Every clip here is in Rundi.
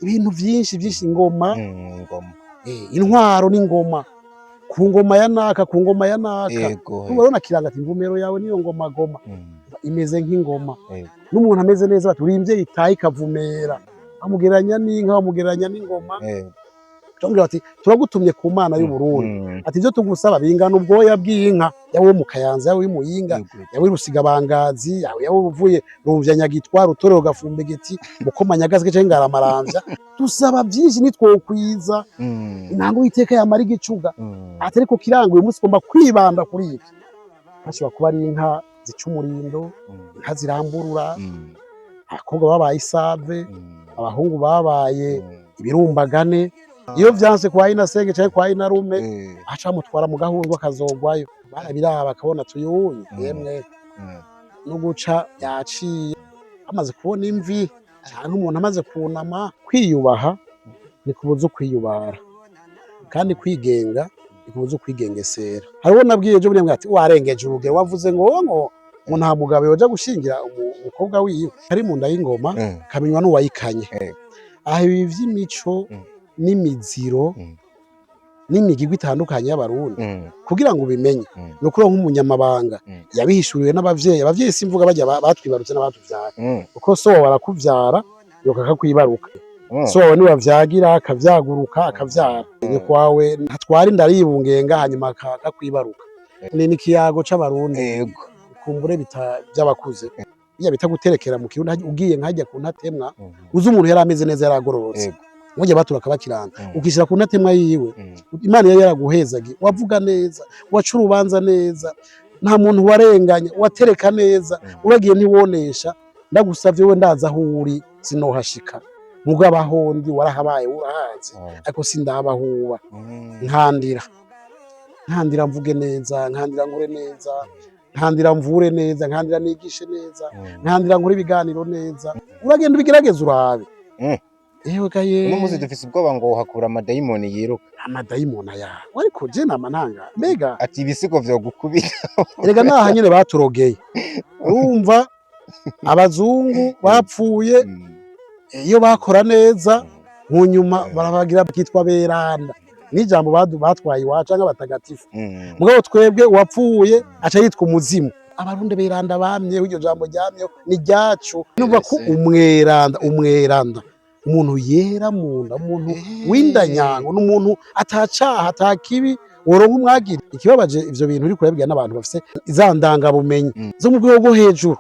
ibintu vyinshi ingoma ingoma intwaro n'ingoma ku ngoma ya naka urabona kiranga ati imvumero yawe niyo ngoma goma imeze nk'ingoma n'umuntu ameze neza bati uri imvyeyi itaha ikavumera bamugereranya n'inka bamugereranya n'ingoma Tongera ati turagutumye ku Mana y'u Burundi ati ivyo tugusaba bingana ubwoya bw'inka yawe mu Kayanza yawe mu Yinga yawe Rusigabangazi yawe uvuye Rumvya Nyagitwa Rutorero Gafumbegeti Mukomanyagazi cyo Ngaramaramvya dusaba byinshi nitwokwiza intango y'iteka yamara igicuga ati ariko kiranguye umunsi komba kwibanda kuri iki hashobora kuba ari inka zicumurindo inka ziramburura abakobwa babaye isave abahungu babaye ibirumbagane iyo vyanse kwa ina senge cyangwa kwa ina rume aca mutwara mu gahungu akazogwayo barabiraba bakabona tuyuye yemwe no guca yaciye amaze kubona imvi cyangwa umuntu amaze kunama kwiyubaha ni kubuza kwiyubara kandi kwigenga ni kubuza kwigengesera hariho nabwiye ejo buri ati warengeje urugero wavuze ngo nta mugabo yoja gushingira umukobwa wiwe ari mu nda y'ingoma kamenywa n'uwayikanye aho ibi vy'imico n'imiziro n'imigirwa itandukanye y'abarundi kugira ngo ubimenye no kuri nk'umunyamabanga yabihishuriwe abavyeyi simvuga bajya batwibarutse n'abatuvyara uko so barakuvyara yoka kakwibaruka so wawe niwavyagira akavyaguruka akavyara ni kwawe ntatwara indaribungenga hanyuma kakwibaruka ni ikiyago c'abarundi kumbure by'abakuze iya bita guterekera mu kirundi ugiye nkajya ku ntatemwa uzi umuntu yari ameze neza yaragororotse mujye baturaka bakiranga ukishira ku ntatemwa yiwe Imana yari yaraguhezaga wavuga neza waca urubanza neza nta muntu warenganya watereka neza uragiye ntiwonesha ndagusavye we ndaza aho uri sinohashika mugabo ahondi warahabaye urahazi ariko sindabahuba nkandira mvuge neza nkandira nkore neza nkandira mvure neza nkandira nigishe neza nkandira nkore ibiganiro neza uragenda ubigerageza urabe ewe gaye uno muzi dufise ubwoba ngo hakura amadayimoni yiruka amadayimoni aya ariko je namananga mbega ati ibisigo vyo gukubita erega naha nyene baturogeye urumva abazungu bapfuye iyo bakora neza mu nyuma barabagira bakitwa beranda n'ijambo batwaye iwacu canke abatagatifu mugabo twebwe wapfuye aca yitwa umuzimu abarundi beranda bamye iryo jambo ryamye ni ryacu numva ko umweranda umuntu yera munda umuntu w'indanyango n'umuntu atacaha atakibi woronka umwagira ikibabaje ivyo bintu uri kurabibwira n'abantu bafise izandanga bumenyi zo mu rwego hejuru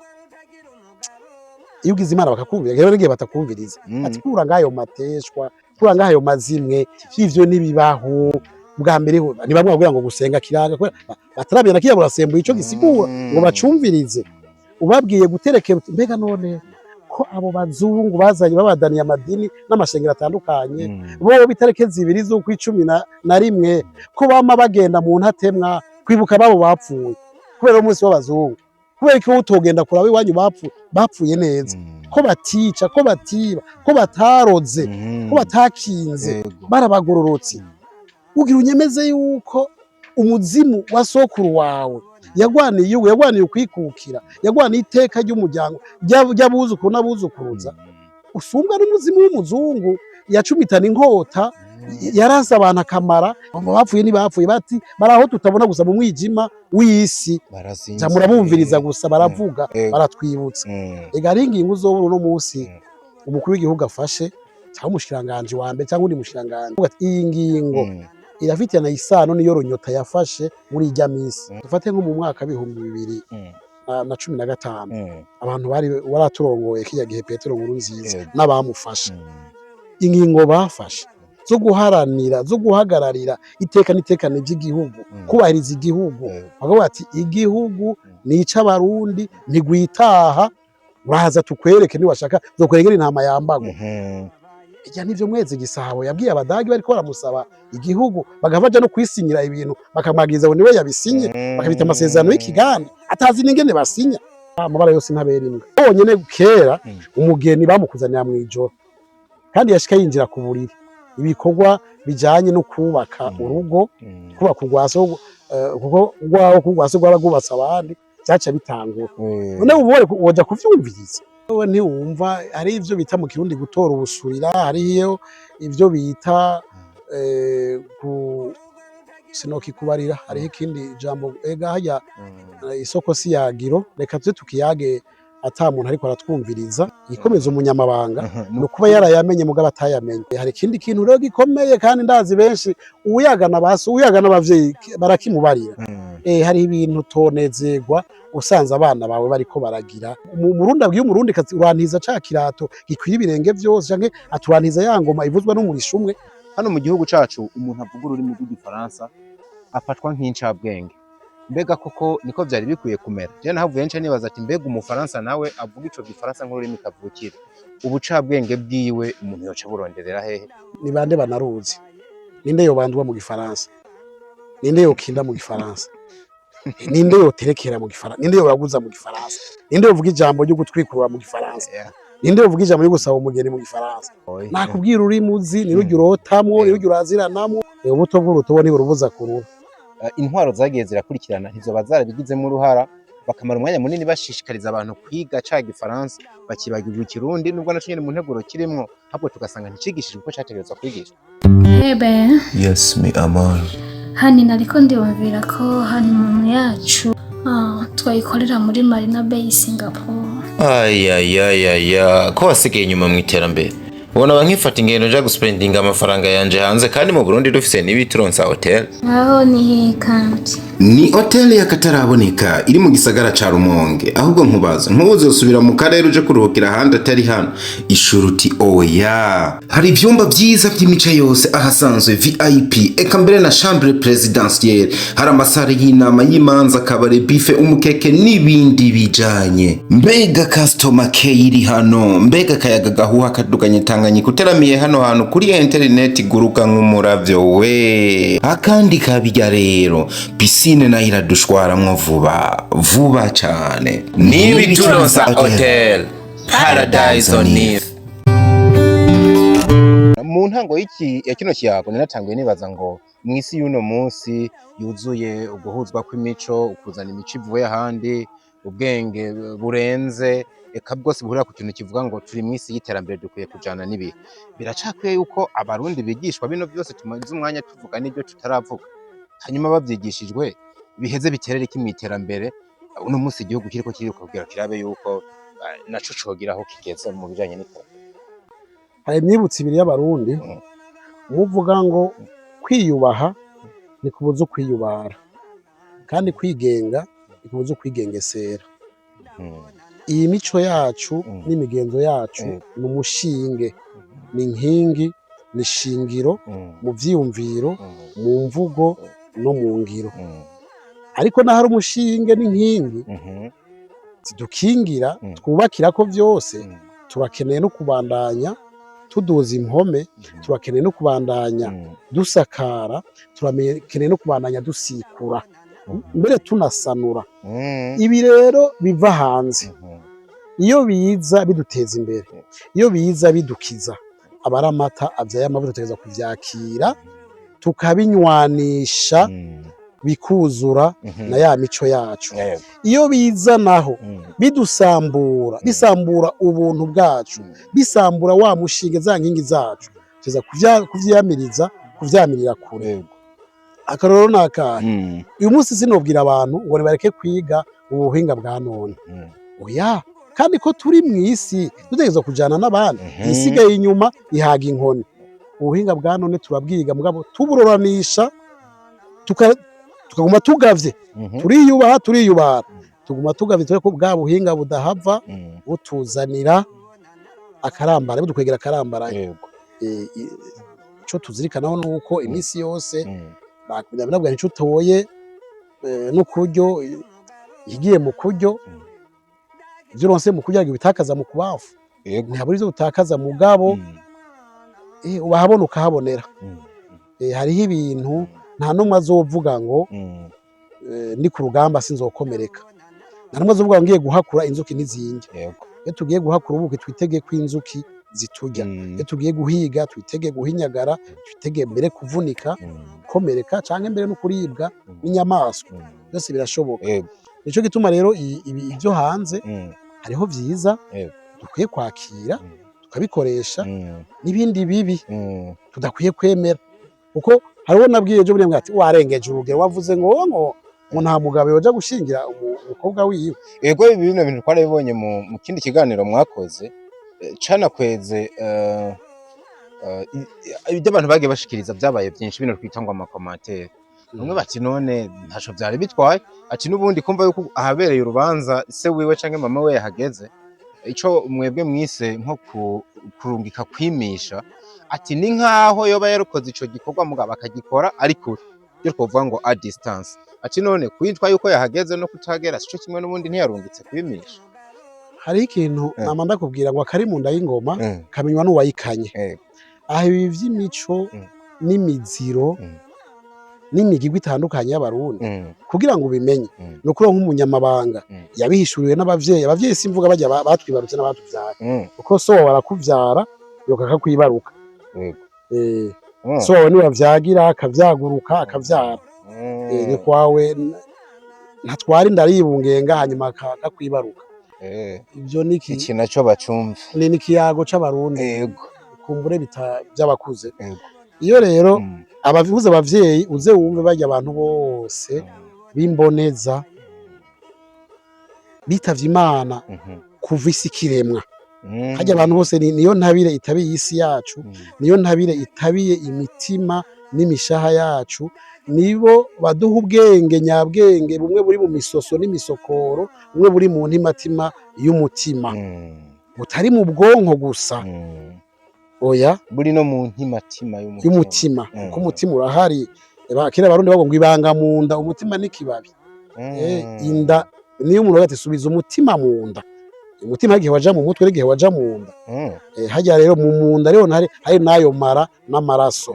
iyo ugize Imana bakakumvira rero ngiye batakumviriza ati kura ngayo mateshwa kura ngayo mazimwe ivyo nibibaho bwa mbere ni bamwe bavuga ngo gusenga kiranga batarabye na kiyabura sembuye ico gisigura ngo bacumvirize ubabwiye guterekera mbega none ko abo bazungu bazanye babadaniye amadini n'amashengero atandukanye bo bitareke zibiri zo ku 11 ko bama bagenda mu ntatemwa kwibuka babo bapfuye kubera umunsi w'abazungu kubera ko utogenda kurabe wanyu bapfuye neza ko batica ko batiba ko bataroze ko batakinze barabagororotse ugira unyemeze yuko umuzimu wa sokuru wawe yagwaniye ukwikukira yagwaniye iteka ry'umuryango ry'abuzukuru n'abuzukuruza usumbwa n'umuzimu w'umuzungu yacumitana inkota yarasa abantu akamara bapfuye ntibapfuye bati baraho tutabona gusa mu mwijima w'isi murabumviriza gusa baravuga baratwibutsa ega ari ingingo uzobona uno munsi umukuru w'igihugu afashe cyangwa umushiranganje wa mbere cyangwa undi mushiranganje iyi ngingo irafitana isano niyo Ronyota yafashe muri ijya misi dufate nko mu mwaka 2015 abantu bari waraturongoye kiya gihe Petero Nkurunziza n'abamufasha ingingo bafashe zo guharanira zo guhagararira iteka n'itekane by'igihugu kubahiriza igihugu bagavuga ati igihugu nica abarundi ntigwitaha urahaza tukwereke niwashaka zokwegera intama yambago ijya nivyo mwezi gisabo yabwiye abadagi bariko baramusaba igihugu bagavaja no kwisinyira ibintu bakamwagiza niwe yabisinye bakabita amasezerano y'ikiganda atazi n'ingene basinya amabara yose ntabera imbwa bonyene kera umugeni bamukuzanira mu ijoro kandi yashika yinjira ku buriri ibikorwa bijanye no kubaka urugo kubaka urwaso kuko rwaho kurwaso rwaragubatse abandi cyaca bitangura none ubore woja kuvyumviriza wowe ntiwumva hari ivyo bita mu Kirundi gutora ubusurira, hariyo ivyo bita sinokikubarira, hariho ikindi jambo ega harya isoko si yagiro, reka tuze tukiyage ata muntu ariko aratwumviriza. Igikomeza umunyamabanga no kuba yarayamenye mugabo atayamenye. Hari ikindi kintu rero gikomeye kandi ndazi benshi uyagana n'abavyeyi barakimubarira. Hari ibintu tonezerwa usanze abana bawe bariko baragira umurundi abwiye umurundi kazi urantiza ca kirato gikwiye ibirenge vyose canke aturantiza ya ngoma ivuzwa n'umurisha umwe. Hano mu gihugu cacu umuntu avuga ururimi rw'igifaransa afatwa nk'incabwenge. Mbega koko niko vyari bikwiye kumera? Je nahavuye nce nibaza ati mbega umufaransa nawe avuga ico gifaransa nk'ururimi kavukire, ubucabwenge bwiwe umuntu yoca buronderera hehe? Ni bande banaruzi? Ninde yobandwa mu gifaransa? Ninde yokinda mu gifaransa? Ninde yoterekera mu gifaransa? Ninde yoraguza mu gifaransa? Ninde yovuga ijambo ryo gutwikurura mu gifaransa? Ninde yovuga ijambo ryo gusaba umugeni mu gifaransa? Nakubwira ururimi uzi ni rujya urotamwo, ni rujya uraziranamwo, ubuto bw'urutobo ni burubuza kurura. Intwaro zagiye zirakurikirana ntizoba zarabigizemo uruhara bakamara umwanya munini bashishikariza abantu kwiga ca gifaransa bakibagirwa ikirundi nubwo naco nyene mu nteguro kirimwo ahubwo tugasanga nticigishijwe uko categerezwa kwigishwa. Yes, me amor. Hani nariko ndiyumvira ko hani mu yacu twayikorera muri Marina Bay Singapore. Ko wasigaye inyuma mu iterambere. Ubona bankifata ingendo nja guspendinga amafaranga yanje hanze kandi mu Burundi dufise n'ibituronsa hotel. Aho ni kandi. Ni hotel y'akataraboneka iri mu gisagara ca Rumonge. Ahubwo nkubaza ntuzosubira mu karere uje kuruhukira handi atari hano. Ishuruti oya. Hari ivyumba vyiza vy'imico yose ahasanzwe VIP eka mbere na chambre présidentielle. Hari amasare y'inama y'imanza kabare buffet umukeke n'ibindi bijanye. Mbega customer care iri hano. Mbega kayaga gahuha kaduganye Tanganyika uteramiye hano hantu kuri internet guruka nk'umuravyo we. Akandi kabijya rero piscine na iradushwaramwo vuba cyane. N'ibituronsa hotel Paradise on Earth. Mu ntango ya kino kiyago ninatanguye nibaza ngo mwisi y'uno munsi yuzuye uguhuzwa kw'imico, ukuzana imico ivuye ahandi, ubwenge burenze eka bwose buhurira ku kintu kivuga ngo turi mwisi y'iterambere dukwiye kujana n'ibihe. Biracakwiye yuko abarundi bigishwa bino byose tumaze umwanya tuvuga n'ibyo tutaravuga, hanyuma bavyigishijwe biheze biterere iki mu iterambere. Uno munsi igihugu kiriko kugira kirabe yuko naco cogira aho kigeze mu bijanye n'iterambere. Hari imyibutso ibiri y'abarundi uvuga ngo kwiyubaha ni kubuza kwiyubara kandi kwigenga ni kubuza kwigengesera. Iyi mico yacu n'imigenzo yacu ni umushinge, ni inkingi, ni shingiro mu vyiyumviro, mu mvugo no mu ngiro. Ariko na hari umushinge n'inkingi zidukingira twubakira ko vyose. Turakeneye no kubandanya tuduza impome, turakeneye no kubandanya dusakara, turakeneye no kubandanya dusikura, mbere tunasanura. Ibi rero biva hanze. Iyo biza biduteza imbere, iyo biza bidukiza, abari amata avyaye amavuta tutegeza kuvyakira tukabinywanisha bikuzura na ya mico yacu. Iyo biza naho bidusambura, bisambura ubuntu bwacu, bisambura wa mushinge za nkingi zacu, tuza kuvyamirira kure. Akarorero nakahe uyu munsi sinobwira abantu ngo nibareke kwiga ubuhinga bwa none. Oya, kandi ko turi mwisi dutegezwa kujana n'abandi. Isigaye inyuma ihaga inkoni. Ubuhinga bwa none turabwiga mugabo tuburoranisha tukaguma tugavye. Turiyubara tuguma tugavye twe ko bwa buhinga budahava butuzanira akarambara, budukwegera akarambara. Ico tuzirikanaho nuko imisi yose bakubwira nico utoye n'ukuryo igiye mu kuryo ivyo uronse mu kurya bitakaza mu kubafu. Ntihabura ivyo utakaza mugabo ubahabona ukahabonera. Hariho ibintu nta numwe azovuga ngo ni ku rugamba sinzokomereka, nta numwe azovuga ngo ngiye guhakura inzuki n'izinge. Iyo tugiye guhakura ubuki twitege ko inzuki ziturya. Iyo tugiye guhiga twitege guhinyagara, twitege mbere kuvunika, komereka canke mbere no kuribwa n'inyamaswa. Byose birashoboka. Nico gituma rero ibyo hanze hariho vyiza dukwiye kwakira tukabikoresha n'ibindi bibi tudakwiye kwemera kuko hariho nabwiye ejo bundi ati warengeje urugero wavuze ngo nta mugabo yoja gushingira umukobwa wiwe. Ego ibi bino bintu twarabibonye mu kindi kiganiro mwakoze cana kweze ibyo abantu bagiye bashikiriza byabaye byinshi bino twita ngo amakomantere. Bamwe bati none ntaco vyari bitwaye ati n'ubundi kumva yuko ahabereye urubanza se wiwe canke mama we yahageze ico mwebwe mwise nko kurungika kwimisha ati ni nkaho yoba yarukoze ico gikorwa mugabo akagikora ari kure byo twovuga ngo a distance ati none kwitwa yuko yahageze no kutagera sico kimwe n'ubundi ntiyarungitse kwimisha. Hari ikintu nama ndakubwira ngo akari mu nda y'ingoma kamenywa n'uwayikanye. Aho ibi vy'imico n'imiziro n'imigirwa itandukanye y'abarundi kugira ngo ubimenye nukuri nk'umunyamabanga yabihishuriwe abavyeyi simvuga bajya batwibarutse n'abatuvyara kuko so barakuvyara yoka kwibaruka so wawe niwe avyagira akavyaguruka akavyara ni kwawe ntatwara inda aribungenga hanyuma akakwibaruka. Ivyo niki iki naco bacumve ni ikiyago c'abarundi kumbure by'abakuze. Iyo rero abavuze abavyeyi uze wumve bajya abantu bose bimboneza bitavye Imana kuva isi kiremwa hajya abantu bose niyo ntabire itabiye isi yacu niyo ntabire itabiye imitima n'imishaha yacu nibo baduha ubwenge nyabwenge bumwe buri mu misoso n'imisokoro bumwe buri mu ntimatima y'umutima butari mu bwonko gusa oya buri no mu ntimatima y'umutima kuko umutima urahari kera abarundi bago ngo ibanga mu nda umutima n'ikibabi inda niyo umuntu agati subiza umutima mu nda umutima igihe waja mu mutwe n'igihe waja mu nda hajya rero mu nda rero hari nayo mara n'amaraso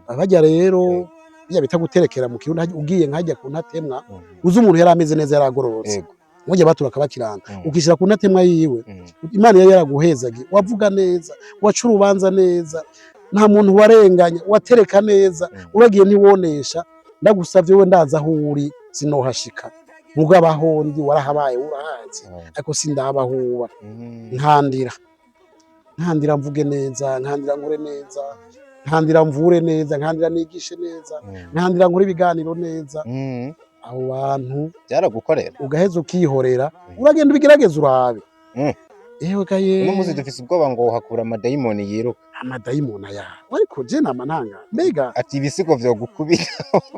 hajya rero iya bita guterekera mu kirundi ugiye nkajya ku ntatemwa uzi umuntu yari ameze neza yaragororotse mujye baturaka bakiranga ukishira ku ntatemwa yiwe Imana yari yaraguhezaga wavuga neza waca urubanza neza nta muntu warenganya watereka neza uragiye ntiwonesha ndagusavye we ndaza aho uri sinohashika mugabo ahondi warahabaye urahazi ariko sindabahuba nkandira mvuge neza nkandira nkore neza nkandira mvure neza nkandira nigishe neza nkandira nkore ibiganiro neza abo bantu byaragukorera ugaheza ukihorera uragenda ubigerageza urabe ewe gaye no muzi dufise ubwoba ngo hakura amadayimoni yiruka amadayimoni ayawe ariko je namananga mbega ati ibisigo vyo gukubira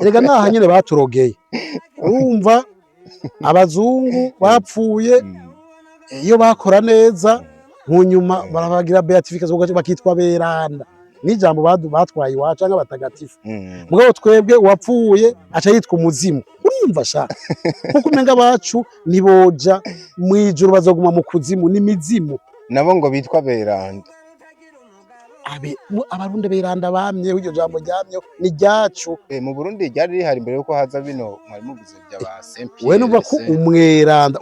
erega naha nyene baturogeye urumva abazungu bapfuye iyo bakora neza munyuma barabagira beatification bakitwa beranda n'ijambo batwaye iwacu nk'abatagatifu mugabo twebwe uwapfuye aca yitwa umuzimu urumva sha kuko umenga bacu niboja mwijuru bazoguma mu kuzimu n'imizimu nabo ngo bitwa beranda abarundi beranda bamye iryo jambo ryamye ni ryacu mu Burundi ryari rihari imbere yuko haza bino mwari muvuze by'aba Saint Pierre we numva ko umweranda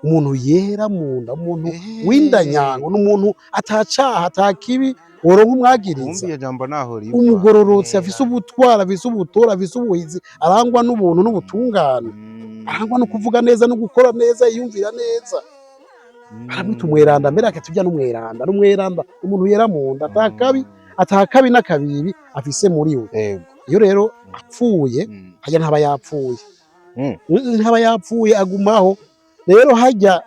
umuntu yera munda umuntu w'indanyango n'umuntu atacaha atakibi woronka umwagiriza umugororotsi afise ubutwara afise ubutora afise ubuhizi arangwa n'ubuntu n'ubutungane arangwa no kuvuga neza no gukora neza yiyumvira neza baramwita umweranda mbere akatujya n'umweranda umuntu yera munda atakabi n'akabibi afise muri we iyo rero apfuye hajya ntaba yapfuye agumaho rero hajya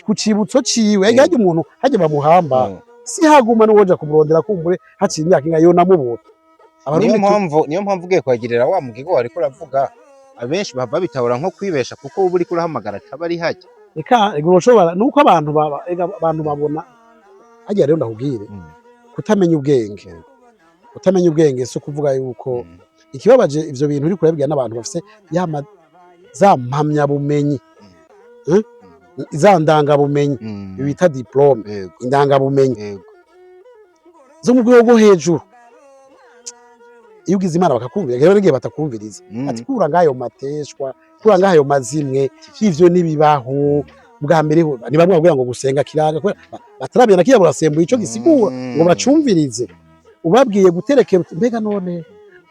ku cibutso ciwe hajya umuntu hajya bamuhamba si haguma n'uwoja kumurondera kumbure haciye imyaka inga yo namubura niyo mpamvu ugiye kwagirira wa mugigo wariko uravuga abenshi bava bitahura nko kwibesha kuko uba uriko urahamagara ataba ari hajya eka ushobora nuko abantu babona hajya rero ndakubwire kutamenya ubwenge so kuvuga yuko ikibabaje ivyo bintu uriko urabibwira n'abantu bafise za mpamyabumenyi za ndangabumenyi bita diplome indangabumenyi zo mu rwego rwo hejuru iyo ugize Imana bakakumvira rero n'igihe batakumviriza ati kura ngayo mateshwa kura ngayo mazimwe ivyo nibibaho bwa mbere ni bamwe bavuga ngo gusenga kiranga batarabira kiyabura sembuye ico gisigura ngo bacumvirize ubabwiye guterekera mbega none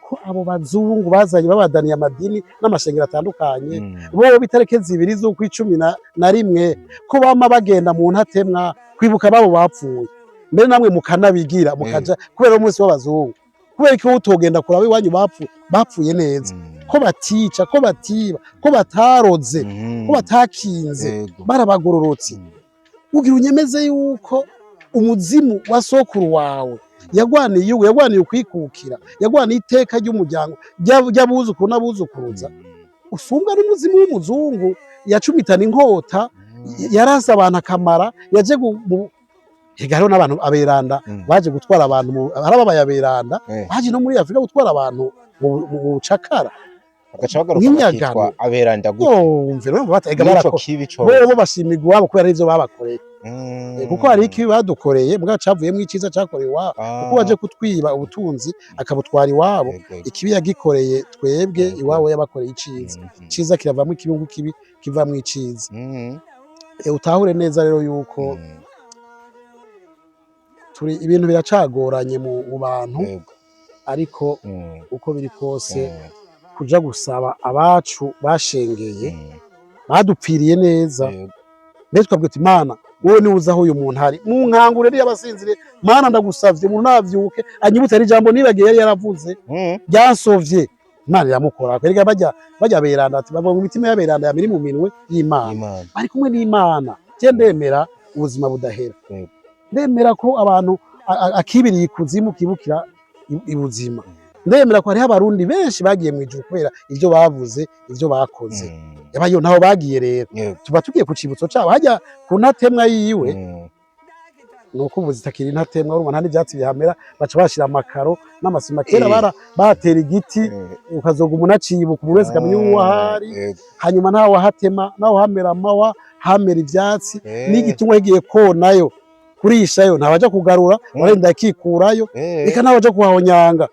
ko abo bazungu bazanye babadaniye amadini n'amashengero atandukanye bo bitareke zibiri z'ukw'icumi na rimwe ko bama bagenda mu ntatemwa kwibuka babo bapfuye mbere namwe mukanabigira mukaja kubera umunsi w'abazungu kubera ko utogenda kuraba iwanyu bapfuye neza ko batica ko batiba ko bataroze ko batakinze barabagororotse ugira unyemeze yuko umuzimu wa sokuru wawe yagwaniye ukwikukira yagwaniye iteka ry'umuryango ry'abuzukuru n'abuzukuruza usumbwa n'umuzimu w'umuzungu yacumitana inkota yarasa abantu akamara yaje hariho n'abantu aberanda baje gutwara abantu harababaye aberanda baje no muri Afrika gutwara abantu mu bucakara agaca bagaruka bakitwa aberanda bo bashimigwa iwabo kubera ivyo babakoreye kuko hari ikibi badukoreye mbwa cavuyemwo iciza cakorewe iwabo kuko baje kutwiba ubutunzi akabutwara iwabo ikibi yagikoreye twebwe iwabo yabakoreye iciza ciza kiravamwo ikibi kibi kivamwo iciza utahure neza rero yuko turi ibintu biracagoranye mu bantu ariko uko biri kose kuja gusaba abacu bashengeye badupfiriye neza mbere twabwira ati Mana wowe ni uzaho uyu muntu hari mu nkangure ri yabasinzire Mana ndagusavye umuntu navyuke anyibutse ari jambo nibagiye yari yaravuze byansovye Imana iramukora kwereka bajya beranda ati bava mu mitima y'aberanda yamiri mu minwe y'Imana bari kumwe n'Imana je ndemera ubuzima budahera ndemera ko abantu akibiriye ikuzimu kibukira ibuzima ndemera ko hariho abarundi benshi bagiye mu ijuru kubera ivyo bavuze ivyo bakoze yabayo naho bagiye rero tuba tugiye ku cibutso cabo hajya ku ntatemwa yiwe nuko ubu zitakiri ntatemwa urumva nta n'ivyatsi bihamera baca bashira amakaro n'amasima kera batera igiti ukazoga umuntu acibuka umuntu wese akamenya uwo ahari hanyuma naho wahatema naho hamera amawa hamera ivyatsi n'igitungwa kigiye konayo kurishayo ntabaja kugarura warenda yakikurayo reka nabaja kuhahonyanga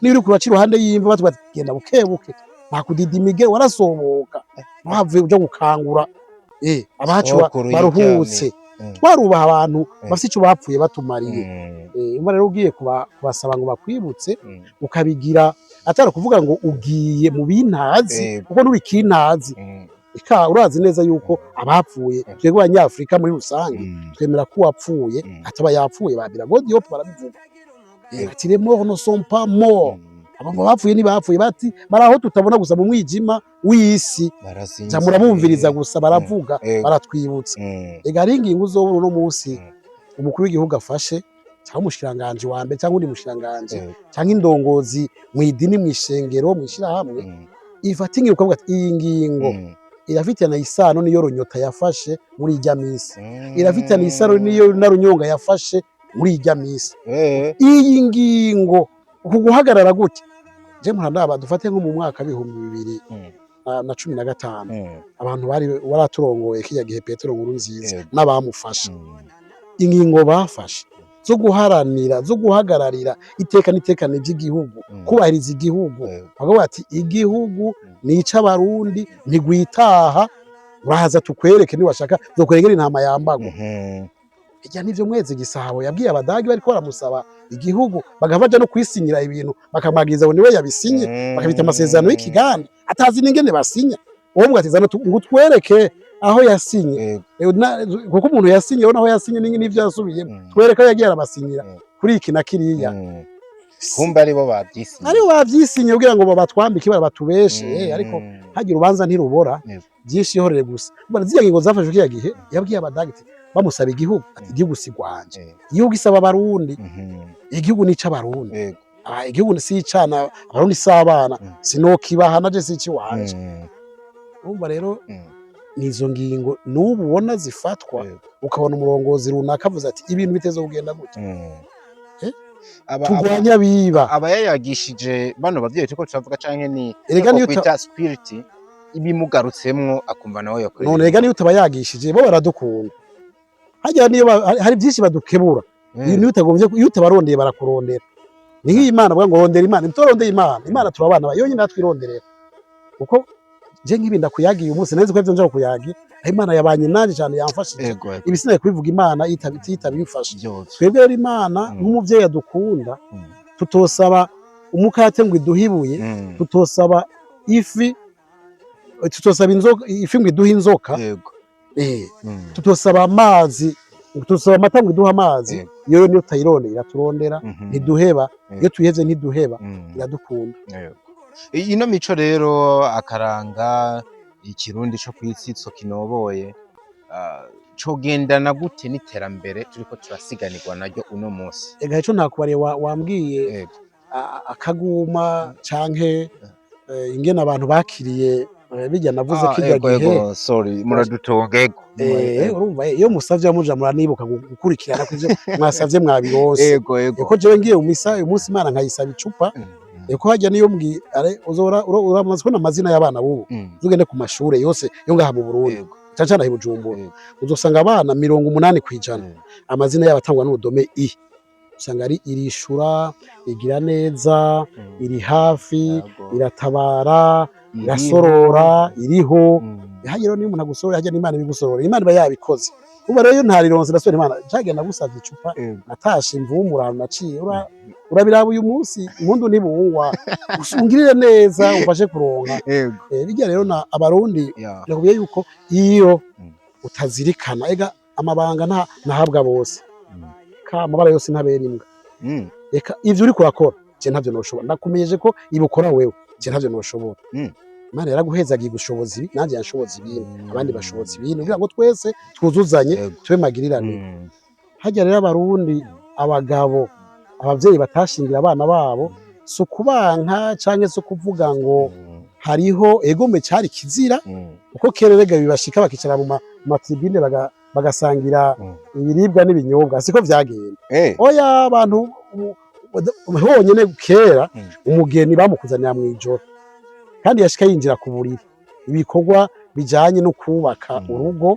niba uri kuraca iruhande y'imva batubwira ati genda bukebuke bakudidimige warasohoka ntuhavuye uja gukangura abacu baruhutse twarubaha abantu bafite ico bapfuye batumariye umva rero ugiye kubasaba ngo bakwibutse ukabigira atari kuvuga ngo ugiye mu bintazi kuko nuri kintazi urazi neza yuko abapfuye twebwe abanyafrika muri rusange twemera ko uwapfuye ataba yapfuye babira God yop barabivuga ati les morts ne sont pas morts abo bapfuye ntibapfuye bati baraho tutabona gusa mu mwijima w'isi murabumviriza gusa baravuga baratwibutsa ega ari ingingo uzobura uno munsi umukuru w'igihugu afashe cyangwa umushiranganje wa mbere cyangwa undi mushiranganje cyangwa indongozi mu idini mu ishengero mu ishirahamwe ifata ingingo ukavuga ati iyi ngingo irafitana isano niyo Runyota yafashe muri ijya misi irafitana isano niyo na Runyonga yafashe muri ijya misi iyi ngingo kuguhagarara gutya je murandaba dufate nko mu mwaka bihumbi 2015 abantu bari waraturongoye kiya gihe Petero Nkurunziza n'abamufasha ingingo bafashe zo guharanira zo guhagararira iteka nitekane by'igihugu kubahiriza igihugu bavuga ati igihugu nica abarundi ntigwitaha urahaza tukwereke ni washaka zo kwegera intama yambago ijya nivyo mweze gisabo yabwiye abadagi bariko baramusaba igihugu bagavaja no kwisinyira ibintu bakamagiriza ngo niwe yabisinye bakabita amasezerano y'ikiganda atazi n'ingene basinya uwo mugatiza ngo twereke aho yasinye kuko umuntu yasinye naho yasinye n'ivyo yasubiyemo twereka yagiye arabasinyira kuri iki na kiriya kumba aribo bavyisinye kugira ngo batwambike batubeshe ariko hagira ubanza ntirubora byinshi ihorere gusa ubona ziya ngingo zafashwe kiya gihe yabwiye abadagi bamusaba igihugu ati igihugu sigwanje igihugu isaba abarundi igihugu nica abarundi igihugu sicana abarundi sabana sinokibahana je sici wanje umva rero nizo ngingo nubu ubona zifatwa ukabona umurongozi runaka avuze ati ibintu biteze kugenda gutya tugwanya biba abayayagishije bano bavyeyi tuko turavuga canke ni kwita spirit ibimugarutsemwo akumva nawe yakore none rega niyo utabayagishije bo baradukunda hajya niyo hari byinshi badukebura niyo utagombye iyo utabarondeye barakurondera ni nk'Imana bwa ngo rondera Imana ntorondeye Imana turabana bayonye natwironderera kuko je nkibi ndakuyagiye umunsi neze ko ivyo nje kuyagira Imana yabanye nanje cyane yamfashije ibisinaye kubivuga Imana itabifasha twebwe rero Imana nk'umuvyeyi adukunda tutosaba umukate ngo iduhibuye tutosaba ifi ifi ngo iduhe inzoka tutosaba amazi tutosaba amata ngo iduhe amazi iyo niyo tayirone iraturondera ntiduheba iyo tuyihevye ntiduheba iradukunda. Ino mico rero akaranga ikirundi co kwitsitso kinoboye cogendana gute n'iterambere turiko turasiganirwa naryo uno munsi? Ega ico ntakubariye wambwiye akaguma canke ingene abantu bakiriye bijya navuze kijya gihe. Sorry muradutongego. Urumva iyo musavye amuja muranibuka gukurikirana kuvyo mwasavye mwabirose. Eko jewe ngiye umisa uyu munsi Imana nkayisaba icupa. Eko hajya niyo mbwi uzora uramaze kubona amazina y'abana bubu uzugende ku mashure yose yo ngaha mu Burundi cyane Bujumbura uzosanga abana 80% amazina y'abatangwa n'urudome i usanga ari irishura, igira neza, iri hafi, iratabara, irasorora, iriho. Hajya niyo umuntu agusorora hajya n'Imana ibigusorora, Imana iba yabikoze. Uba rero ntarironse ndasubira Imana cyagenda gusavye icupa natashe imvumura naciye urabiraba uyu munsi impundu nibungwa usungirire neza umfashe kuronka. Bijya rero na abarundi nakubwiye yuko iyo utazirikana ega amabanga nahabwa bose amabara yose ntabera imbwa. Reka ivyo uri kurakora je ntavyo noshobora ndakumeyeje ko ibukora wewe je ntavyo noshobora. Imana yaraguhezagiye gushoboza ibi nanje yanshoboza ibintu abandi bashoboza ibintu kugira ngo twese twuzuzanye tube magirirane. Hajya rero abarundi abagabo abavyeyi batashingira abana babo so kubanka canke so kuvuga ngo hariho egome cari kizira uko kererega bibashika bakicara mu matribune bagasangira ibiribwa n'ibinyobwa siko vyagenda. Oya abantu honyene kera umugeni bamukuzanira mwijoro kandi yashika yinjira ku buriri ibikorwa bijanye no kubaka urugo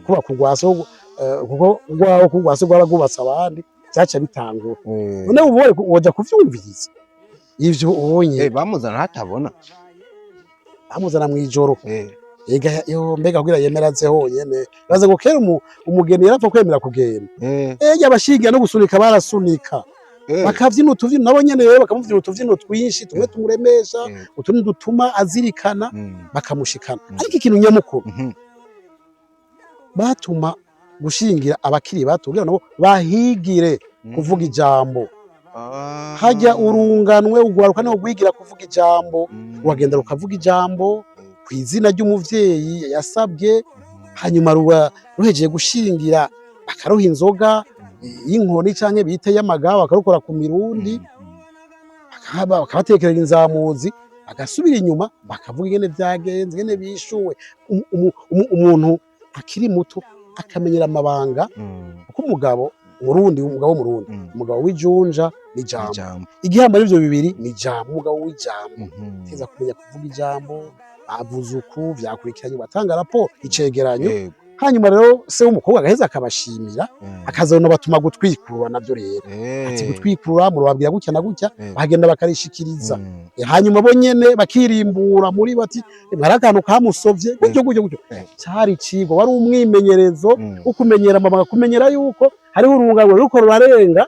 kubaka urwaso kuko rwaho kugwaso rwaragubatsa abandi cyaca bitangura. None ubore woja kuvyumviriza ivyo ubonye bamuzana hatabona bamuzana mwijoro. Ega yo mbega kugira yemeraze honyene baze ngo kera umugeni yarapfa kwemera kugenda abashingiye no gusunika barasunika bakavyina utuvyino nabo nyene rero bakamuvyina utuvyino twinshi tumwe tumuremesha utundi dutuma azirikana bakamushikana. Ariko ikintu nyamukuru batuma gushingira abakiri bato kugira nabo bahigire kuvuga ijambo. Hajya urunganwe ugwaruka no gwigira kuvuga ijambo uragenda rukavuga ijambo kw'izina ry'umuvyeyi yasabye hanyuma ruhejeje gushingira bakaruha inzoga y'inkoni canke bite y'amagaba bakarukora ku mirundi bakabatekerera inzamuzi bagasubira inyuma bakavuga ingene vyagenze ingene bishuwe. Umuntu akiri muto akamenyera amabanga kuko umugabo umugabo w'ijunja ni jambo igihamba n'ivyo bibiri ni jambo umugabo w'ijambo teza kumenya kuvuga ijambo avuze uku vyakurikiranye batanga raporo icegeranyo hanyuma rero se w'umukobwa agaheza akabashimira akazona batuma gutwikurura navyo rero ati gutwikurura murababwira gutya na gutya bagenda bakarishikiriza hanyuma bo nyene bakirimbura muri bati mwari akantu kamusovye gutyo cyari cigo wari umwimenyerezo ukumenyera amabanga kumenyera yuko hariho urungano ruko rurarenga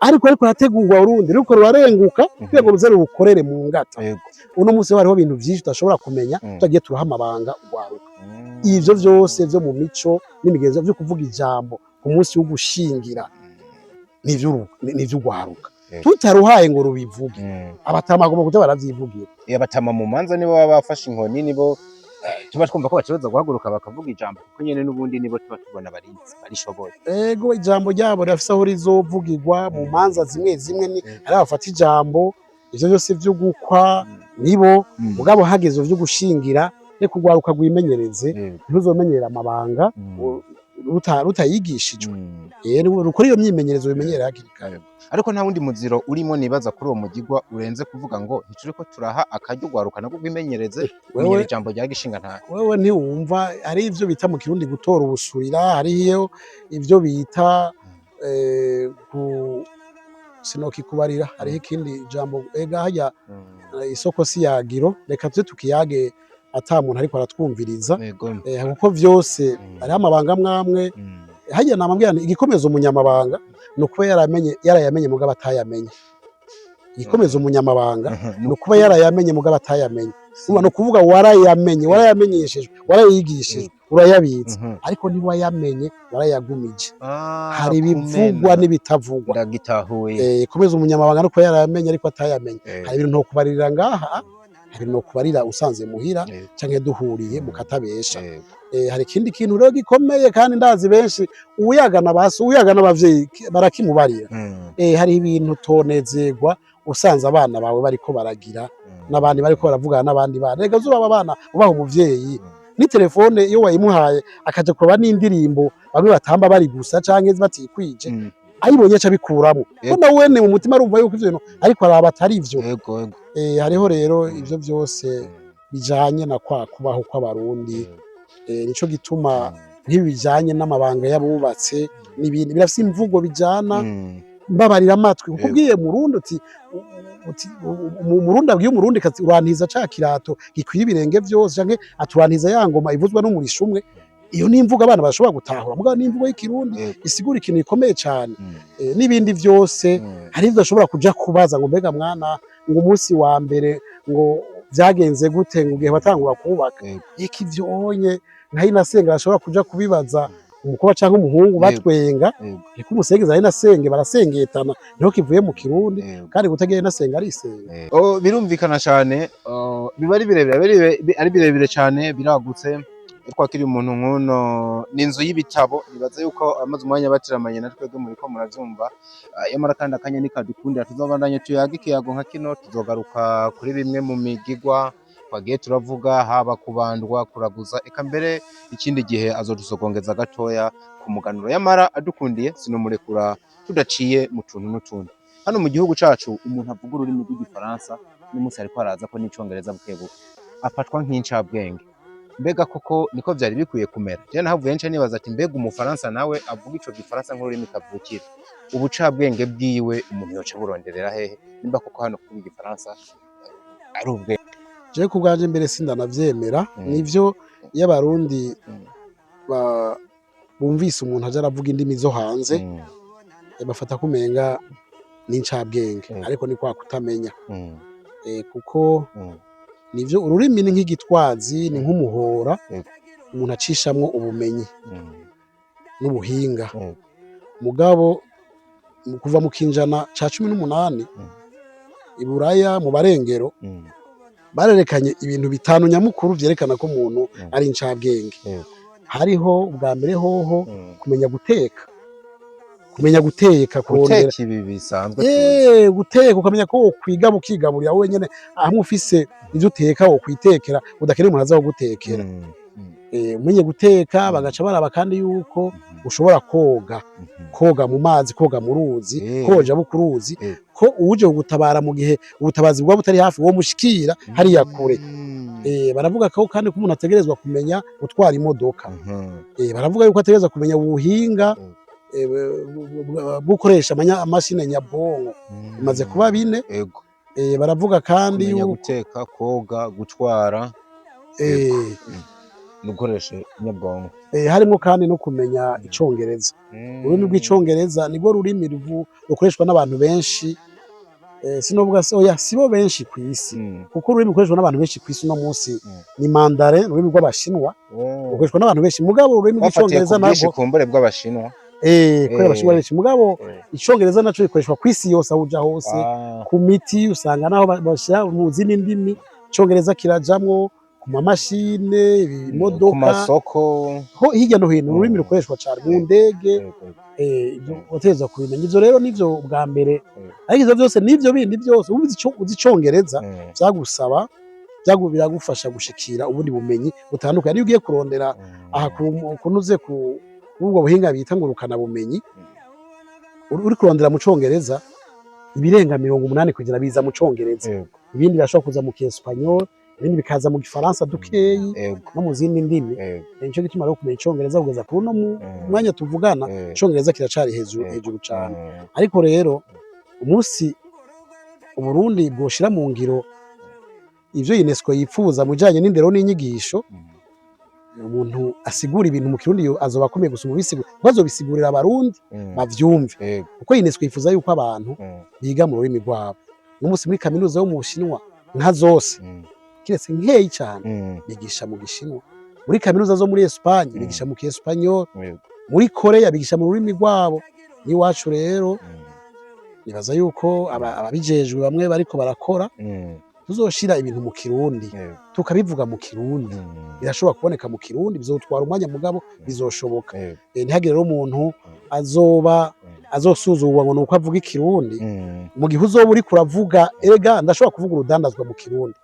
ariko hategurwa urundi ruko rurarenguka kugira ngo ruze rukorere mu ngata. Uno munsi hariho ibintu byinshi tudashobora kumenya tutagiye turaha amabanga ugwaruka. Ivyo vyose vyo mu mico n'imigenzo vyo kuvuga ijambo ku munsi wo gushingira nivyo ugwaruka tutaruhaye ngo rubivuge abatama agomba kuja baravyivugira. Abatama mu manza nibo baba bafashe inkoni nibo tuba twumva ko bacoza guhaguruka bakavuga ijambo kuko nyene n'ubundi nibo tuba tubona barishoboye. Ego ijambo ryabo rafise aho rizovugirwa mu manza zimwe zimwe ari abafata ijambo ivyo byose vyo gukwa nibo mugabo hageze vyo gushingira ne kugwaruka gwimenyereze ntuzomenyera amabanga rutayigishijwe rukora iyo myimenyerezo bimenyera hakiri kare. Ariko nta wundi muziro urimo nibaza kuri uwo mugigwa urenze kuvuga ngo ntituriko turaha akaryo ugwaruka nako gwimenyereze wewe ijambo rya gishinga nta wewe ntiwumva ari ivyo bita mu kirundi gutora ubusurira hariyo ivyo bita sinokikubarira hariho ikindi jambo ega hajya isoko si yagiro reka tuze tukiyage ata muntu ariko aratwumviriza kuko vyose hariho amabanga mwamwe hajya namambwira igikomeza umunyamabanga no kuba yarayamenye mugabo atayamenye igikomeza umunyamabanga no kuba yarayamenye mugabo atayamenye no kuvuga warayamenyeshejwe warayigishijwe urayabitse ariko ntiwayamenye warayagumije hari ibivugwa n'ibitavugwa ndagitahuye komeza umunyamabanga no kuba yarayamenye ariko atayamenye hari ibintu ntokubarira ngaha hari no kubarira usanze muhira canke duhuriye mukatabesha hari ikindi kintu rero gikomeye kandi ndazi benshi uyagana n'abavyeyi barakimubarira hari ibintu tonezerwa usanze abana bawe bariko baragira n'abandi bariko baravugana n'abandi bana rega zuba abana ubaha umuvyeyi ni telefone iyo wayimuhaye akaje kuba n'indirimbo bamwe batamba bari gusa canke batikwije ayibonye aca bikuramo ko na wene mu mutima arumva yuko ivyo bintu ariko araba atari ivyo hariho rero ivyo byose bijanye na kubaho kw'abarundi nico gituma nk'ibijanye n'amabanga y'abubatse n'ibindi birafise imvugo bijana mbabarira amatwi kuko ugiye murundi umurundi abwiye umurundi kazi urantiza ca kirato gikwiye ibirenge vyose canke aturantiza ya ngoma ivuzwa n'umurisha umwe iyo ni imvugo abana bashobora gutahura mugabo ni imvugo y'ikirundi isigura ikintu gikomeye cyane n'ibindi vyose hari ivyo ashobora kuja kubaza ngo mbega mwana ngo umunsi wa mbere ngo vyagenze gute ngo ugiye batangura kubaka iki vyonye nkaho inasenga ashobora kuja kubibaza umukobwa canke umuhungu batwenga ariko umusengeza ari nasenge barasengetana niho kivuye mu kirundi kandi gutagiye nasenga ari isenga birumvikana cyane biba ari birebire cyane biragutse twakiri umuntu nkuno n'inzu y'ibitabo nibaza yuko amaze umwanya batiramanye na twebwe muri ko muravyumva yamara kandi akanya nikadukundira tuzobandanye tuyaga ikiyago nka kino tuzogaruka kuri bimwe mu migigwa twagiye turavuga haba kubandwa kuraguza eka mbere ikindi gihe azodusogongeza gatoya ku muganuro yamara adukundiye sinomurekura tudaciye mu tuntu n'utundi hano mu gihugu cacu umuntu avuga ururimi rw'igifaransa n'umunsi ariko araza ko n'icongereza bukebuke afatwa nk'incabwenge mbega koko niko vyari bikwiye kumera je nahavuye nce nibaza ati mbega umufaransa nawe avuga ico gifaransa nk'ururimi kavukira ubucabwenge bwiwe umuntu yoca buronderera hehe nimba koko hano kuvuga igifaransa ari ubwenge je kubwanje mbere sindanavyemera nivyo y'abarundi bumvise umuntu aje aravuga indimi zo hanze bafata kumenga n'incabwenge ariko ni kwa kutamenya kuko nivyo ururimi ni nk'igitwazi ni nk'umuhora umuntu acishamwo ubumenyi n'ubuhinga mugabo kuva mu kinjana ca 18 iburaya mu barengero barerekanye ibintu bitanu nyamukuru vyerekana ko umuntu ari incabwenge hariho ubwa mbere hoho kumenya guteka kurondera ibi bisanzwe guteka ukamenya ko kwiga bukigaburira wowe nyene aho ufise ivyo uteka wo kwitekera udakeneye umuntu aza gutekera umenye guteka bagaca baraba kandi yuko ushobora koga mu mazi koga mu ruzi koja bukuruzi ko uje gutabara mu gihe ubutabazi bwa butari hafi wo mushikira hari yakure baravuga ko kandi ko umuntu ategerezwa kumenya gutwara imodoka baravuga yuko ategerezwa kumenya ubuhinga gukoresha amashine nyabwonko bimaze kuba bine baravuga kandi yuko guteka koga gutwara nukoresha nyabwonko harimo kandi no kumenya icongereza ururimi rw'icongereza nibwo rurimi rukoreshwa n'abantu benshi sinovuga sibo benshi ku isi kuko ururimi rukoreshwa n'abantu benshi ku isi no munsi ni Mandarin ururimi rw'abashinwa rukoreshwa n'abantu benshi mugabo ururimi rw'icongereza nabwo kumbure bw'abashinwa kubera abashinwa benshi mugabo icongereza naco rikoreshwa ku isi yose ahuja hose ku miti usanga naho bashira mu zindi ndimi icongereza kirajamwo ku mamashine imodoka ku masoko ho hirya no hino ururimi rukoreshwa cyane mu ndege uteza kubimenya ivyo rero nivyo bwa mbere ariko ivyo byose nivyo bindi byose uzi icongereza byagusaba biragufasha gushikira ubundi bumenyi butandukanye iyo ugiye kurondera aha kunuze ku ubwo buhinga bita ngurukana bumenyi uri kurondera mu congereza ibirenga 80 kugira biza mu congereza ibindi birashobora kuza mu Kiespanyol ibindi bikaza mu Gifaransa dukeyi no mu zindi ndimi nico gituma rero kumenya icongereza kugeza kuri no mwanya tuvugana icongereza kiracari hejuru cyane ariko rero umunsi Uburundi bwoshira mu ngiro ivyo UNESCO yipfuza mujanye n'indero n'inyigisho umuntu asigura ibintu mu Kirundi azoba akomeye gusoma bisigura bazobisigurira abarundi bavyumve kuko UNESCO yifuza yuko abantu biga mu rurimi rwabo n'umunsi muri kaminuza yo mu Bushinwa nka zose kiretse nkeyi cyane bigisha mu gishinwa, muri kaminuza zo muri Espagne bigisha mu kiespanyol, muri Korea bigisha mu rurimi rwabo. N'iwacu rero nibaza yuko ababijejwe bamwe bariko barakora tuzoshira ibintu mu Kirundi tukabivuga mu Kirundi, birashobora kuboneka mu Kirundi, bizotwara umwanya mugabo bizoshoboka. Ntihagire rero umuntu azosuzugurwa ngo nuko avuga Ikirundi mu gihe uzoba uriko uravuga, erega ndashobora kuvuga urudandazwa mu Kirundi,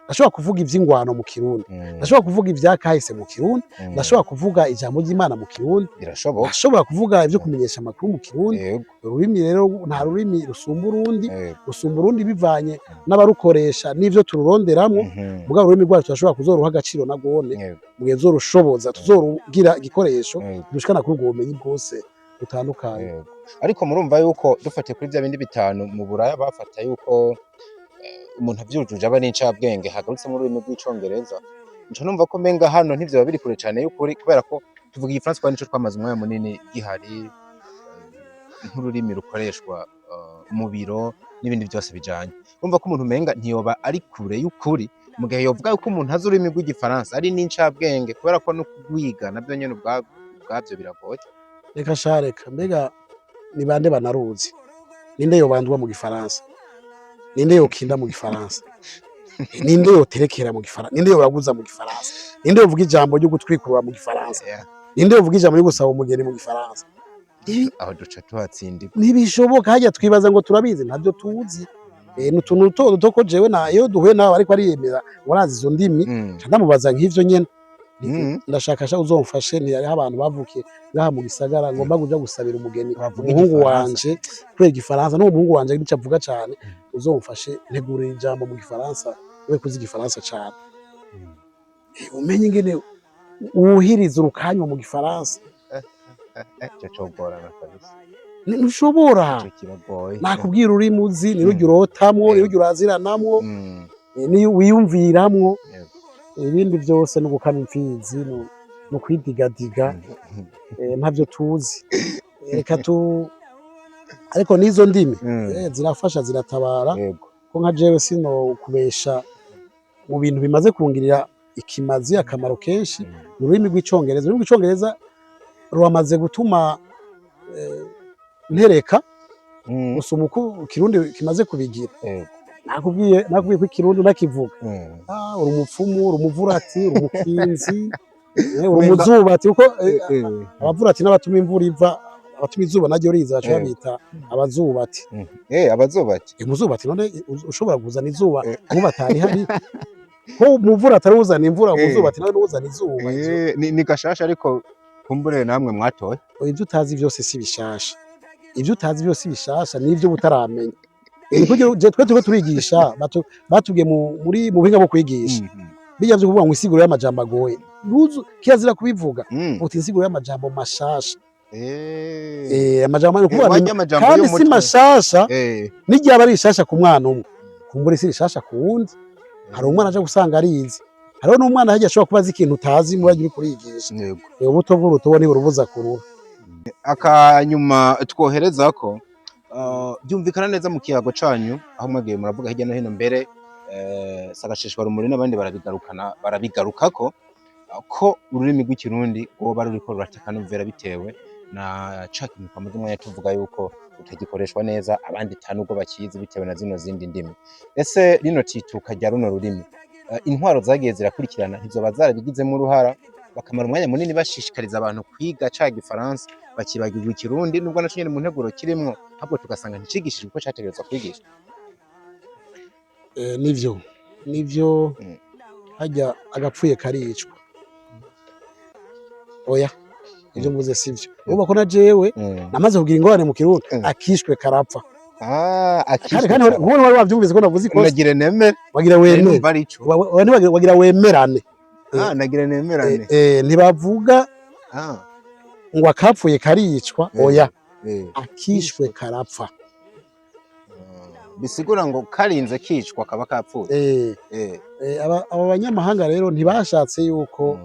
ndashobora kuvuga ivy'ingwano mu Kirundi, ndashobora kuvuga ivya kahise mu Kirundi, ndashobora kuvuga ijambo ry'Imana mu Kirundi, ndashobora kuvuga ivyo kumenyesha amakuru mu Kirundi. Ururimi rero nta rurimi rusumba urundi, rusumba urundi bivanye n'abarukoresha n'ivyo tururonderamwo. Mugabo ururimi rwacu turashobora kuzoruha agaciro nagone mu gihe zorushoboza, tuzorugira igikoresho dushikana kuri ubwo bumenyi bwose butandukanye. Ariko murumva yuko dufatiye kuri vya bindi bitanu mu Buraya bafata yuko umuntu avyujuje aba n'incabwenge hagarutse mu rurimi rw'icongereza, nca numva ko menga hano ntivyo biri kure cane y'ukuri, kubera ko tuvuga igifaransa kandi nico twamaze umwanya munini gihari nk'ururimi rukoreshwa mu biro n'ibindi byose bijanye. Urumva ko umuntu menga ntiyoba ari kure y'ukuri mu gihe yovuga yuko umuntu azi ururimi rw'igifaransa ari n'incabwenge, kubera ko no kugwiga navyo nyene ubwavyo biragoye. Reka shareka, mbega ni bande banaruzi? Ninde yobandwa mu gifaransa? Ninde yokinda mu gifaransa? Ninde yoterekera mu gifaransa? Ninde yoraguza mu gifaransa? Ninde yovuga ijambo ryo gutwikurura mu gifaransa? Ninde yovuga ijambo ryo gusaba umugeni mu gifaransa? Aho duca tuhatsindirwa. Ntibishoboka, hajya twibaza ngo turabizi, ntabyo tuzi. N'utuntu duto ko jewe nayo duhuye nawe ariko ariyemera warazi izo ndimi, ndamubaza nk'ivyo nyene. Ndashakasha uzomfashe, ntihariho abantu bavukiye ngaha mu gisagara ngomba kuja gusabira umugeni umuhungu wanje kubera igifaransa, n'uwo muhungu wanje nico avuga cane, uzomfashe ntegurira ijambo mu gifaransa we kuzi igifaransa cane. Umenye ingene uwuhiriza urukanywa mu gifaransa. Cocogorana kabisa. Ntushobora. Nakubwira ururimi uzi, nirujya urotamwo, nirujya uraziranamwo, ni wiyumviramwo. Ibindi byose no gukama imfizi no kwidigadiga ntavyo tuzi. Reka ariko nizo ndimi zirafasha, ziratabara. Ko nka jewe sino kubesha mu bintu bimaze kungirira ikimazi akamaro kenshi mu rurimi rw'icongereza. Ururimi rw'icongereza rumaze gutuma ntereka gusoma uko Kirundi kimaze kubigira. Nakubwiye ko Ikirundi nakivuga. Uri umupfumu, uri umuvurati, uri umukinzi, uri umuzubati, kuko abavurati n'abatuma imvura iva, abatuma izuba naryo riza baca babita abazubati. Abazubati. Umuzubati none ushobora kuzana izuba nkubatari hari. Ko umuvurati aruzana imvura, umuzubati nawe uzana izuba. Ni gashasha ariko kumbure namwe mwatoye. Ibyo utazi byose si bishasha. Ibyo utazi byose bishasha nivyo butaramenya. Twe turiko turigisha batubwiye muri mu buhinga bwo kwigisha bijya byo kuvuga ngo isiguro y'amajambo agoye, kirazira kubivuga uti insiguro y'amajambo mashasha. Amajambo no kuvuga kandi si mashasha, n'igihe aba ari ishasha ku mwana umwe kumbure si ishasha ku wundi. Hari umwana aje gusanga arizi, hariho n'umwana hajya ashobora kubaza ikintu utazi mu bagiye kurigisha. Ubuto bw'urutobo ni burubuza kurura. Akanyuma twohereza ko byumvikana neza mu kiyago canyu aho mwagiye muravuga hirya no hino, mbere sagashishwa rumuri n'abandi barabigarukako ko ururimi rw'ikirundi rwoba ruriko ruratekanuvera bitewe na caki mukwamaze umwanya tuvuga yuko rutagikoreshwa neza, abandi tanubwo bakizi bitewe na zino zindi ndimi. Ese rino tituka rya runo rurimi intwaro zagiye zirakurikirana ntizoba zarabigizemo uruhara bakamara umwanya munini bashishikariza abantu kwiga ca gifaransa bakibagirwa Ikirundi, nubwo naco nyene mu nteguro kirimwo ahubwo tugasanga nticigishijwe uko categerezwa kwigishwa? Nivyo hajya agapfuye karicwa. Oya, ivyo mvuze sivyo. Uba ko na jewe namaze kugira ingorane mu Kirundi, akishwe karapfa. Kandi wari wavyumvise ko navuze ko nagire nemere, wagira wemere, wagira wemerane. Nagira nemerane. Ntibavuga ngo akapfuye karicwa, oya, akishwe karapfa. Bisigura ngo karinze kicwa kaba kapfuye. Aba banyamahanga rero ntibashatse yuko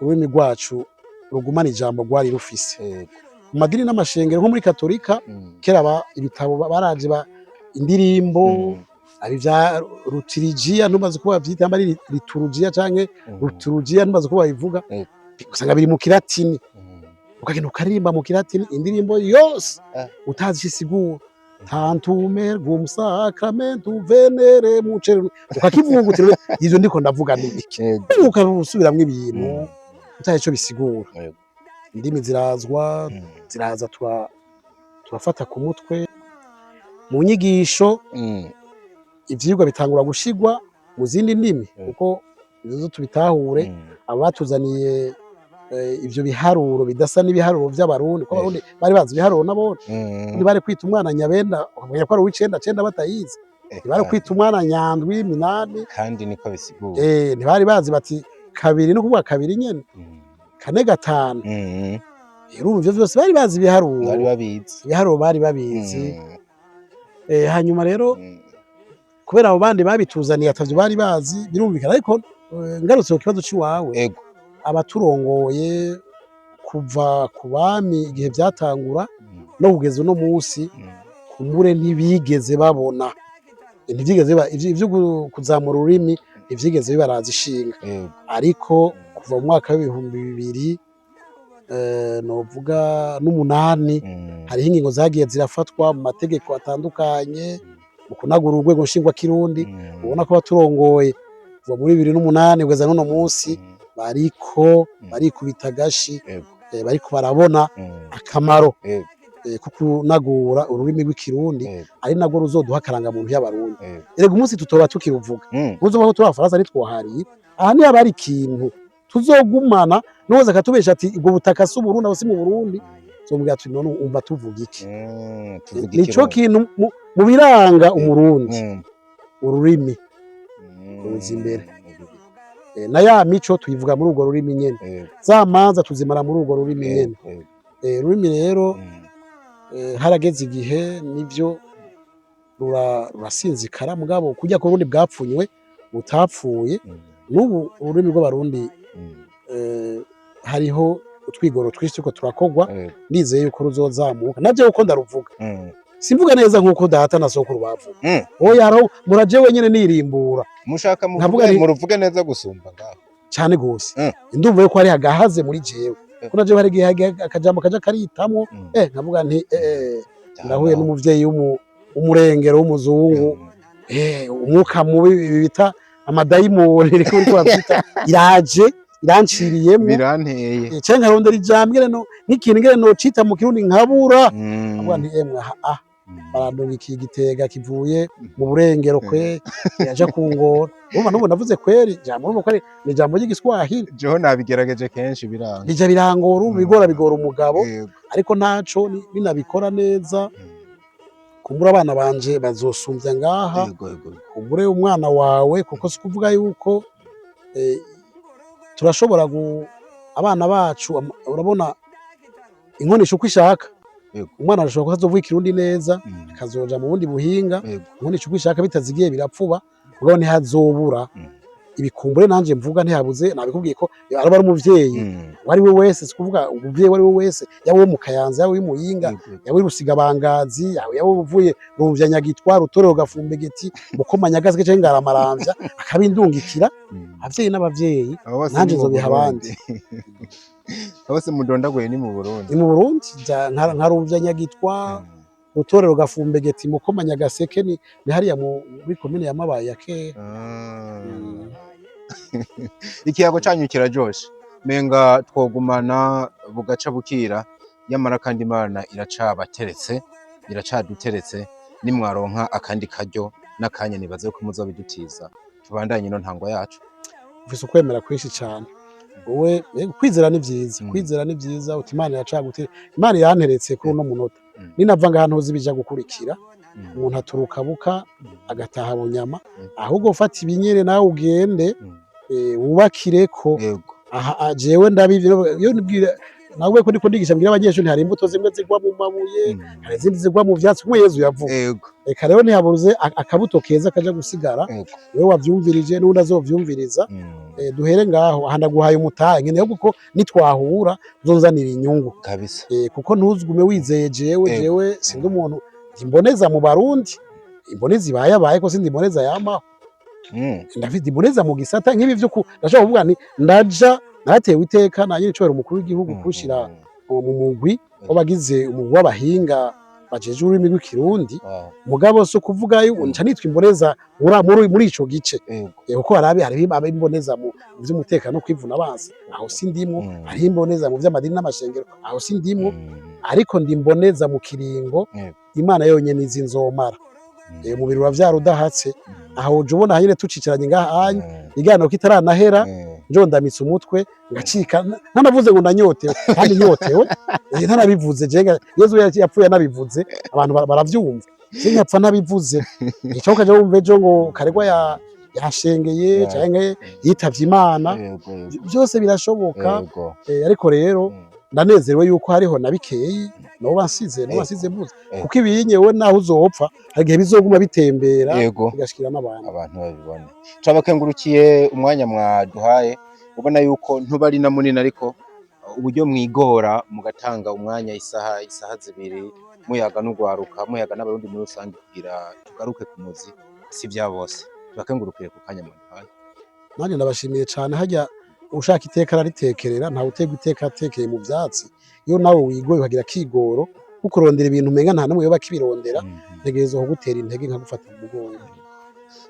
ururimi rwacu rugumana ijambo rwari rufise. Mu madini n'amashengero nko muri Katolika kera ibitabo baraje indirimbo ari vya rutirigia ntumaze kuba bavyita mbari liturugia canke ruturugia ntumaze kuba bayivuga usanga biri mu kilatini ukagenda ukaririmba mu kilatini indirimbo yose utazi isigura tantume gumsacramento venere mucere ukakivungutira ivyo ndiko ndavuga nibiki ukasubiramwe ibintu utaye ico bisigura indimi ziraza turafata ku mutwe mu nyigisho ivyigwa bitangura gushigwa mu zindi ndimi kuko izo tubitahure abatuzaniye ivyo biharuro bidasa n'ibiharuro vy'abarundi ko abarundi bari bazi ibiharuro nabo bari kwita umwana nyabenda ukamenya ko ari uw'icenda cenda batayizi bari kwita umwana nyandwi minani kandi niko bisigura ntibari bazi bati kabiri no kuvuga kabiri nyene kane gatanu rero ivyo vyose bari bazi ibiharuro bari babizi hanyuma rero kubera abo bandi babituzaniye atavyo bari bazi birumvikana ariko ngarutse ku kibazo ciwawe abaturongoye kuva ku bami igihe byatangura no kugeza uno munsi kumure ntibigeze babona ivyo kuzamura ururimi ntivyigeze bibaraza ishinga ariko kuva mu mwaka w'ibihumbi 2000 novuga n'umunani hariho ingingo zagiye zirafatwa mu mategeko atandukanye mu kunagura urwego nshingwa kirundi ubona ko baturongoye kuva muri 2008 kugeza n'uno munsi barikubita agashi bariko barabona akamaro ko kunagura ururimi rw'ikirundi ari nagwo ruzoduha akarangamuntu y'abarundi erega umunsi tutoba tukiruvuga uzobaho turi abafaransa ntitwohariye aha niyo abari ikintu tuzogumana noza akatubesha ati ubwo butaka si Uburundi abo si mu Burundi zombwira ati none umva tuvuga iki nico kintu mu biranga umurundi ururimi ruzi imbere na ya mico tuyivuga muri urwo rurimi nyene za manza tuzimara muri urwo rurimi nyene rurimi rero harageze igihe nivyo rurasinzikara mugabo kujya ko Burundi bwapfunywe butapfuye n'ubu ururimi rw'abarundi hariho utwigoro twinshi turiko turakogwa ndizeye yuko ruzozamuka navyo uko ndaruvuga simvuga neza nkuko data na sokuru bavuga oya haro muraje wenyene nirimbura mushaka muruvuge neza gusumba ngaho cyane gose indumva yuko ari hagahaze muri jewe ko naje hari gihe akajambo kaja karitamwo nkavuga nti ndahuye n'umuvyeyi umurengero w'umuzungu umwuka mubi bita amadayimoni riko bavyita iraje iranciriyemo biranteye cyane nkarondera ijambo ngene n'ikintu ngene no cita mu kirundi nkabura nkavuga nti baradonga iki gitega kivuye mu burengero kwe yaje kungora n'ubu navuze kweri jambo urumva ko ari ni jambo ry'igiswahili jeho nabigerageje kenshi biranga ija birangora bigora umugabo ariko ntaco binabikora neza kumbura abana banje bazosumvya ngaha kumbure umwana wawe kuko sikuvuga yuko turashobora abana bacu urabona inkonisho uko ishaka umwana arashobora kuzovuga ikirundi neza akazoja mu bundi buhinga inkonisho uko ishaka bitazigiye birapfuba mugabo ntihazobura ibikumbure nanje mvuga ntihabuze nabikubwiye ko araba ari umuvyeyi wari we wese sikuvuga umuvyeyi wari we wese yawe mu Kayanza yawe mu Yinga yawe rusiga bangazi yawe uvuye rumvya Nyagitwa Rutorero Gafumbegeti Mukomanyagaze cyangwa Ngaramarambya akabindungikira abavyeyi n'abavyeyi nanje zobiha abandi bose mudondagoye ni mu Burundi nkarumvya Nyagitwa Rutorero Gafumbegeti Mukomanyagaseke ni hariya muri komine ya Mabaye ya kera ikiyago canyu kirajoshe menga twogumana bugaca bukira yamara kandi Imana iracaduteretse nimwaronka akandi karyo n'akanya nibaze ko muzobidutiza tubandanye no ntangwa yacu ufise ukwemera kwinshi cyane wowe kwizera ni vyiza uti Imana iracagutera Imana yanteretse kuri uno munota ninava ngahantu uzibija gukurikira umuntu aturuka buka agataha Bunyama ahubwo ufata ibinyere nawe ugende wubakireko aha jewe ndabivyo iyo nibwira nawe ko ndiko ndigisha mbwira abanyeshuri hari imbuto zimwe zigwa mu mabuye hari izindi zigwa mu vyatsi kumwe Yezu yavuga eka rero ntihabuze akabuto keza kaja gusigara wewe wavyumvirije n'undi azovyumviriza duhere ngaho ahandaguhaye umutahe nkene kuko nitwahura uzonzanira inyungu kabisa kuko ntuzugume wizeye jewe sindi umuntu imboneza mu Barundi imboneza ibaye ko sindi imboneza yamaho. Ndafite imboneza mu gisata nk'ibi byo ndashobora kuvuga ni ndaja naratewe iteka na nyine cobera umukuru w'igihugu kushira mu mugwi wabagize umugwi w'abahinga bajeje ururimi rw'ikirundi. Mugabo so kuvuga yuko nca nitwa imboneza muri ico gice kuko hari imboneza mu vy'umutekano no kwivuna abansi aho sindimwo, hari imboneza mu vy'amadini n'amashengero aho sindimwo, ariko ndi imboneza mu kiringo Imana yonyene izi nzomara. Umubiri uravyara udahatse aho uje ubona hanyine tucicaranye ngahanye iganiro kitaranahera njo ndamitse umutwe ngacika ntanavuze ngo ndanyotewe kandi nyotewe ntanabivuze jenga Yesu yapfuye nabivuze abantu baravyumva sinkapfa nabivuze ico kaje wumva ejo ngo karegwa yashengeye canke yitavye Imana byose birashoboka. Ariko rero ndanezerewe yuko hariho nabikeyi noba nsize mvuze kuko ibinyewe naho uzopfa hagiye bizoguma bitembera bigashikira n'abantu babibone. Turabakengurukiye umwanya mwaduhaye, ubona yuko ntubari na munini ariko uburyo mwigora mugatanga umwanya isaha zibiri muyaga n'ugwaruka muyaga n'abarundi muri rusange kugira tugaruke ku muzi si bya bose. Turakengurukiye ku kanya mwaduhaye. Nanje ndabashimiye cyane hajya ushaka iteka araritekerera nta utegwa iteka atekeye mu vyatsi. Iyo nawe wigoye ukagira kigoro kuko urondera ibintu umenga nta namwe yoba kibirondera ntegerezo ho gutera intege nka gufata mu mugongo.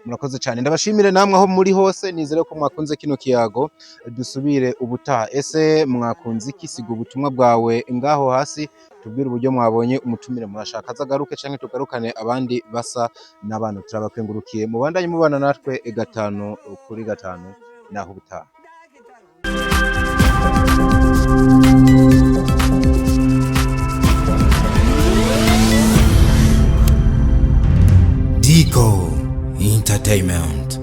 Murakoze cyane, ndabashimire namwe aho muri hose, nizere ko mwakunze kino kiyago. Dusubire ubutaha. Ese mwakunze iki? Siga ubutumwa bwawe ngaho hasi tubwire uburyo mwabonye umutumire murashaka azagaruke canke tugarukane abandi basa n'abantu. Turabakengurukiye mubandanye mubana natwe 5 kuri 5 naho ubutaha. Digo Entertainment.